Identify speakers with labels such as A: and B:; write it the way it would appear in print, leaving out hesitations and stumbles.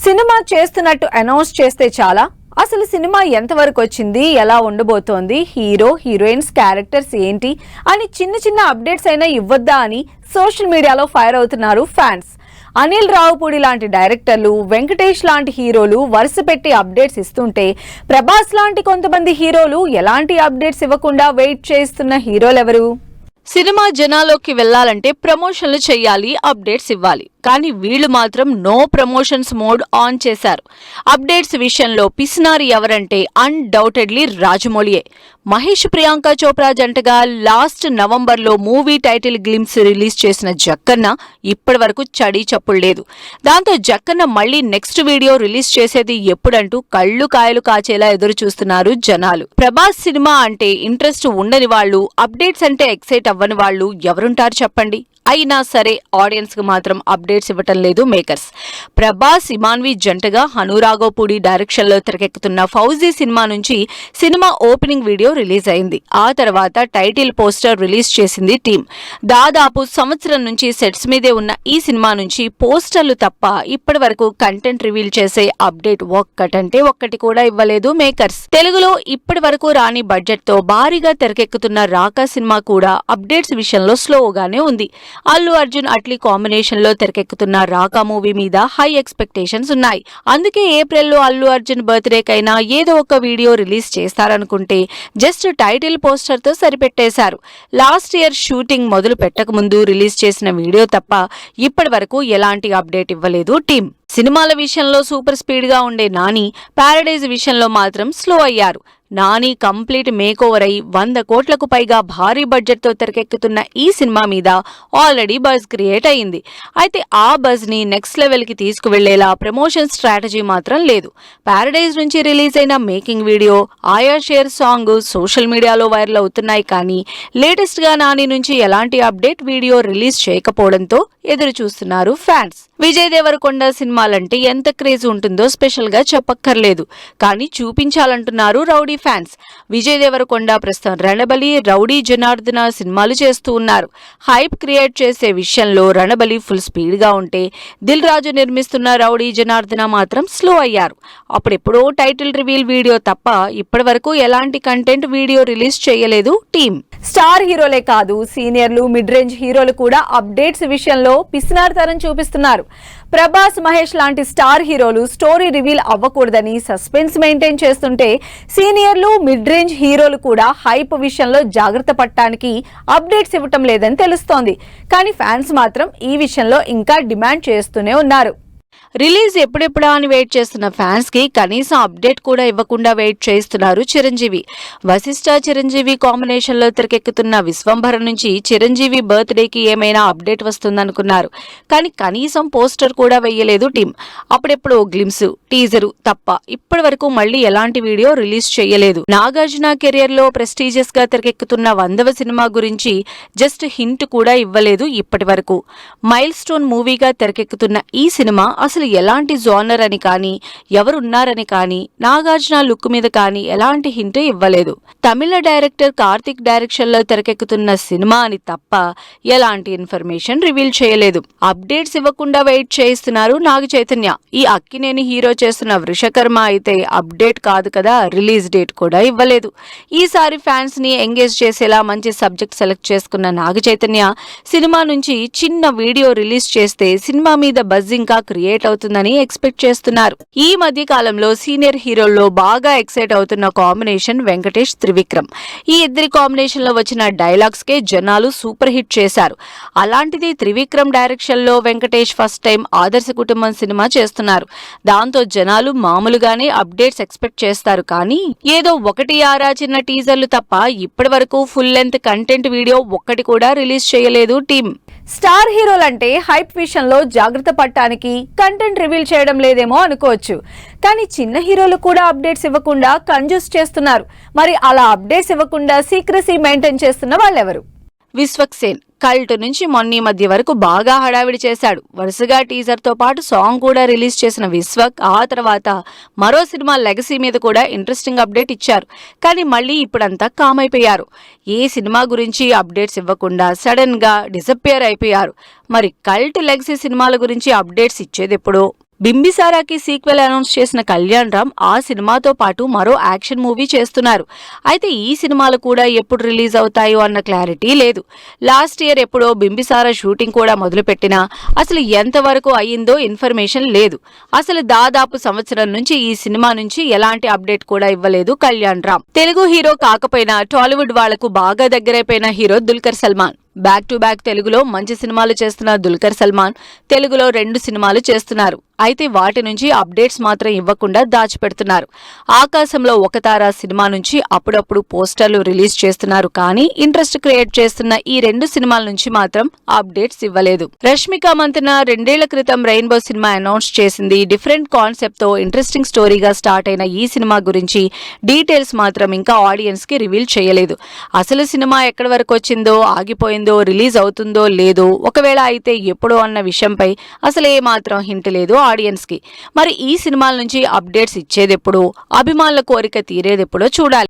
A: Cinema చేస్తున్నట్టు announce చేస్తే చాలా అసలు సినిమా ఎంతవరకు వచ్చింది, ఎలా ఉండబోతోంది, హీరో హీరోయిన్స్ క్యారెక్టర్స్ ఏంటి అని చిన్న చిన్న అప్డేట్స్ అయినా ఇవ్వద్దా అని సోషల్ మీడియాలో ఫైర్ అవుతున్నారు ఫ్యాన్స్. అనిల్ రావుపూడి లాంటి డైరెక్టర్లు, వెంకటేష్ లాంటి హీరోలు వరుస పెట్టి అప్డేట్స్ ఇస్తుంటే ప్రభాస్ లాంటి కొంతమంది హీరోలు ఎలాంటి అప్డేట్స్ ఇవ్వకుండా వెయిట్ చేస్తున్న హీరోలెవరు?
B: సినిమా జనాల్లోకి వెళ్లాలంటే ప్రమోషన్లు చేయాలి, అప్డేట్స్ ఇవ్వాలి. కానీ వీళ్లు మాత్రం నో ప్రమోషన్స్ మోడ్ ఆన్ చేశారు. అప్డేట్స్ విషయంలో పిసినారి ఎవరంటే అన్డౌటెడ్లీ రాజమౌళియే. మహేష్ ప్రియాంక చోప్రా జంటగా లాస్ట్ నవంబర్లో మూవీ టైటిల్ గ్లిమ్స్ రిలీజ్ చేసిన జక్కన్న ఇప్పటి వరకు చడీ చప్పుడు లేదు. దాంతో జక్కన్న మళ్లీ నెక్స్ట్ వీడియో రిలీజ్ చేసేది ఎప్పుడంటూ కళ్లు కాయలు కాచేలా ఎదురు చూస్తున్నారు జనాలు. ప్రభాస్ సినిమా అంటే ఇంట్రెస్ట్ ఉండని వాళ్లు, అప్డేట్స్ అంటే ఎక్సైట్ అవ్వని వాళ్లు ఎవరుంటారు చెప్పండి? అయినా సరే ఆడియన్స్ కు మాత్రం అప్డేట్స్ ఇవ్వటం లేదు మేకర్స్. ప్రభాస్ ఇమాన్వి జంటగా హనురాఘోపూడి డైరెక్షన్ లో తెరకెక్కుతున్న ఫౌజీ సినిమా నుంచి సినిమా ఓపెనింగ్ వీడియో రిలీజ్ అయింది. ఆ తర్వాత టైటిల్ పోస్టర్ రిలీజ్ చేసింది టీం. దాదాపు సంవత్సరం నుంచి సెట్స్ మీదే ఉన్న ఈ సినిమా నుంచి పోస్టర్లు తప్ప ఇప్పటి వరకు కంటెంట్ రివీల్ చేసే అప్డేట్ ఒక్కటంటే ఒక్కటి కూడా ఇవ్వలేదు మేకర్స్. తెలుగులో ఇప్పటి వరకు రాని బడ్జెట్ తో భారీగా తెరకెక్కుతున్న రాకా సినిమా కూడా అప్డేట్స్ విషయంలో స్లోగానే ఉంది. అల్లు అర్జున్ అట్లీ కాంబినేషన్ లో తెరకెక్కుతున్న రాకా మూవీ మీద హై ఎక్స్పెక్టేషన్స్ ఉన్నాయి. అందుకే ఏప్రిల్లో అల్లు అర్జున్ బర్త్డే కైనా ఏదో ఒక వీడియో రిలీజ్ చేస్తారనుకుంటే జస్ట్ టైటిల్ పోస్టర్ తో సరిపెట్టేశారు. లాస్ట్ ఇయర్ షూటింగ్ మొదలు పెట్టకముందు రిలీజ్ చేసిన వీడియో తప్ప ఇప్పటి వరకు ఎలాంటి అప్డేట్ ఇవ్వలేదు టీం. సినిమాల విషయంలో సూపర్ స్పీడ్ గా ఉండే నాని పారడైజ్ విషయంలో మాత్రం స్లో అయ్యారు. నాని కంప్లీట్ మేకోవర్ అయి 100 కోట్లకు పైగా భారీ బడ్జెట్ తో తెరకెక్కుతున్న ఈ సినిమా మీద ఆల్రెడీ బజ్ క్రియేట్ అయింది. అయితే ఆ బజ్ ని నెక్స్ట్ లెవెల్ కి తీసుకువెళ్లేలా ప్రమోషన్ స్ట్రాటజీ మాత్రం లేదు. పారడైజ్ నుంచి రిలీజ్ అయిన మేకింగ్ వీడియో, ఆయా షేర్ సాంగ్ సోషల్ మీడియాలో వైరల్ అవుతున్నాయి. కానీ లేటెస్ట్ గా నాని నుంచి ఎలాంటి అప్డేట్ వీడియో రిలీజ్ చేయకపోవడంతో ఎదురు చూస్తున్నారు ఫ్యాన్స్. విజయ్ దేవరకొండ సినిమాలంటే ఎంత క్రేజ్ ఉంటుందో స్పెషల్ గా చెప్పక్కర్లేదు. కానీ చూపించాలంటున్నారు రౌడీ ఫ్యాన్స్. విజయ్ దేవరకొండ ప్రస్తుతం రణబలి, రౌడీ జనార్దన సినిమాలు చేస్తూ ఉన్నారు. హైప్ క్రియేట్ చేసే విషయంలో రణబలి ఫుల్ స్పీడ్ గా ఉంటే దిల్ రాజు నిర్మిస్తున్న రౌడీ జనార్దన మాత్రం స్లో అయ్యారు. అప్పుడెప్పుడో టైటిల్ రివీల్ వీడియో తప్ప ఇప్పటి వరకు ఎలాంటి కంటెంట్ వీడియో రిలీజ్ చేయలేదు టీం.
A: స్టార్ హీరోలే కాదు, సీనియర్లు, మిడ్ రేంజ్ హీరోలు కూడా అప్డేట్స్ విషయంలో పిసినారితనం చూపిస్తున్నారు. ప్రభాస్, మహేష్ లాంటి స్టార్ హీరోలు స్టోరీ రివీల్ అవ్వకూడదని సస్పెన్స్ మెయింటైన్ చేస్తుంటే సీనియర్లు, మిడ్ రేంజ్ హీరోలు కూడా హైప్ విషయంలో జాగ్రత్త పడటానికి అప్డేట్స్ ఇవ్వటం లేదని తెలుస్తోంది. కానీ ఫ్యాన్స్ మాత్రం ఈ విషయంలో ఇంకా డిమాండ్ చేస్తూనే ఉన్నారు.
B: రిలీజ్ ఎప్పుడెప్పుడా అని వెయిట్ చేస్తున్న ఫ్యాన్స్ కి కనీసం అప్డేట్ కూడా ఇవ్వకుండా వెయిట్ చేస్తున్నారు చిరంజీవి. వశిష్ఠ చిరంజీవి కాంబినేషన్ లో తెరకెక్కుతున్న విశ్వంభర నుంచి చిరంజీవి బర్త్డే కి ఏమైనా అప్డేట్ వస్తుందనుకున్నారు. కానీ కనీసం పోస్టర్ కూడా వెయ్యలేదు టీం. అప్పుడెప్పుడు గ్లిమ్స్, టీజరు తప్ప ఇప్పటి వరకు మళ్లీ ఎలాంటి వీడియో రిలీజ్ చేయలేదు. నాగార్జున కెరియర్ లో ప్రెస్టీజియస్ గా తెరకెక్కుతున్న 100వ సినిమా గురించి జస్ట్ హింట్ కూడా ఇవ్వలేదు ఇప్పటి వరకు. మైల్ స్టోన్ మూవీగా తెరకెక్కుతున్న ఈ సినిమా అసలు ఎలాంటి జోనర్ అని కానీ, ఎవరున్నారని కానీ, నాగార్జున లుక్ మీద కానీ ఎలాంటి హింట్ ఇవ్వలేదు. తమిళ డైరెక్టర్ కార్తిక్ డైరెక్షన్ లో తెరకెక్కుతున్న సినిమా అని తప్ప ఎలాంటి ఇన్ఫర్మేషన్ రివీల్ చేయలేదు. అప్డేట్స్ ఇవ్వకుండా వెయిట్ చేయిస్తున్నారు నాగ చైతన్య. ఈ అక్కినేని హీరో చేస్తున్న వృషకర్మ అయితే అప్డేట్ కాదు కదా, రిలీజ్ డేట్ కూడా ఇవ్వలేదు. ఈసారి ఫ్యాన్స్ ని ఎంగేజ్ చేసేలా మంచి సబ్జెక్ట్ సెలెక్ట్ చేసుకున్న నాగ చైతన్య సినిమా నుంచి చిన్న వీడియో రిలీజ్ చేస్తే సినిమా మీద బజ్ ఇంకా క్రియేట్ అవుతుందని ఎక్స్పెక్ట్ చేస్తున్నారు. ఈ మధ్య కాలంలో సీనియర్ హీరోల్లో బాగా ఎక్సైట్ అవుతున్న కాంబినేషన్ వెంకటేష్, త్రివిక్రమ్. ఈ ఇద్దరి కాంబినేషన్ లో వచ్చిన డైలాగ్స్ కే జనాలు సూపర్ హిట్ చేశారు. అలాంటిది త్రివిక్రమ్ డైరెక్షన్ లో వెంకటేష్ ఫస్ట్ టైం ఆదర్శ కుటుంబం సినిమా చేస్తున్నారు. దాంతో జనాలు మామూలుగానే అప్డేట్స్ ఎక్స్పెక్ట్ చేస్తారు. కానీ ఏదో ఒకటి ఆరా చిన్న టీజర్లు తప్ప ఇప్పటి వరకు ఫుల్ లెంత్ కంటెంట్ వీడియో ఒక్కటి కూడా రిలీజ్ చేయలేదు టీం.
A: స్టార్ హీరోలంటే హైప్ విషయంలో జాగ్రత్త పడటానికి కంటెంట్ రివీల్ చేయడం లేదేమో అనుకోవచ్చు. కానీ చిన్న హీరోలు కూడా అప్డేట్స్ ఇవ్వకుండా కంజూస్ చేస్తున్నారు. మరి అలా అప్డేట్స్ ఇవ్వకుండా సీక్రెసీ మెయింటైన్ చేస్తున్న వాళ్ళెవరు?
B: విశ్వక్సేన్ కల్ట్ నుంచి మొన్న మధ్య వరకు బాగా హడావిడి చేశాడు. వరుసగా టీజర్ తో పాటు సాంగ్ కూడా రిలీజ్ చేసిన విశ్వక్ ఆ తర్వాత మరో సినిమా లెగసీ మీద కూడా ఇంట్రెస్టింగ్ అప్డేట్ ఇచ్చారు. కానీ మళ్లీ ఇప్పుడంతా కామ్ అయిపోయారు. ఏ సినిమా గురించి అప్డేట్స్ ఇవ్వకుండా సడన్ గా డిసప్పియర్ అయిపోయారు. మరి కల్ట్ లెగసీ సినిమాల గురించి అప్డేట్స్ ఇచ్చేది ఎప్పుడో? బింబిసారాకి సీక్వెల్ అనౌన్స్ చేసిన కళ్యాణ్ రామ్ ఆ సినిమాతో పాటు మరో యాక్షన్ మూవీ చేస్తున్నారు. అయితే ఈ సినిమాలు కూడా ఎప్పుడు రిలీజ్ అవుతాయో అన్న క్లారిటీ లేదు. లాస్ట్ ఇయర్ ఎప్పుడో బింబిసారా షూటింగ్ కూడా మొదలుపెట్టినా అసలు ఎంతవరకు అయ్యిందో ఇన్ఫర్మేషన్ లేదు. అసలు దాదాపు సంవత్సరం నుంచి ఈ సినిమా నుంచి ఎలాంటి అప్డేట్ కూడా ఇవ్వలేదు కళ్యాణ్ రామ్. తెలుగు హీరో కాకపోయినా టాలీవుడ్ వాళ్లకు బాగా దగ్గరైపోయిన hero Dulquer Salmaan. Back to back తెలుగులో మంచి సినిమాలు చేస్తున్న దుల్కర్ సల్మాన్ తెలుగులో 2 సినిమాలు చేస్తున్నారు. అయితే వాటి నుంచి అప్డేట్స్ మాత్రం ఇవ్వకుండా దాచిపెడుతున్నారు. ఆకాశంలో ఒక తార సినిమా నుంచి అప్పుడప్పుడు పోస్టర్లు రిలీజ్ చేస్తున్నారు, కానీ ఇంట్రెస్ట్ క్రియేట్ చేస్తున్న ఈ 2 సినిమాల నుంచి మాత్రం అప్డేట్స్ ఇవ్వలేదు. రష్మిక మంతన 2 ఏళ్ల క్రితం రెయిన్బో సినిమా అనౌన్స్ చేసింది. డిఫరెంట్ కాన్సెప్ట్ తో ఇంట్రెస్టింగ్ స్టోరీగా స్టార్ట్ అయిన ఈ సినిమా గురించి డీటెయిల్స్ మాత్రం ఇంకా ఆడియన్స్ కి రివీల్ చేయలేదు. అసలు సినిమా ఎక్కడి వరకు వచ్చిందో, ఆగిపోయిందో, రిలీజ్ అవుతుందో లేదో, ఒకవేళ అయితే ఎప్పుడో అన్న విషయంపై అసలు ఏమాత్రం హింట్ లేదు ఆడియన్స్ కి. మరి ఈ సినిమాల నుంచి అప్డేట్స్ ఇచ్చేదెప్పుడు, అభిమానుల కోరిక తీరేదెప్పుడో చూడాలి.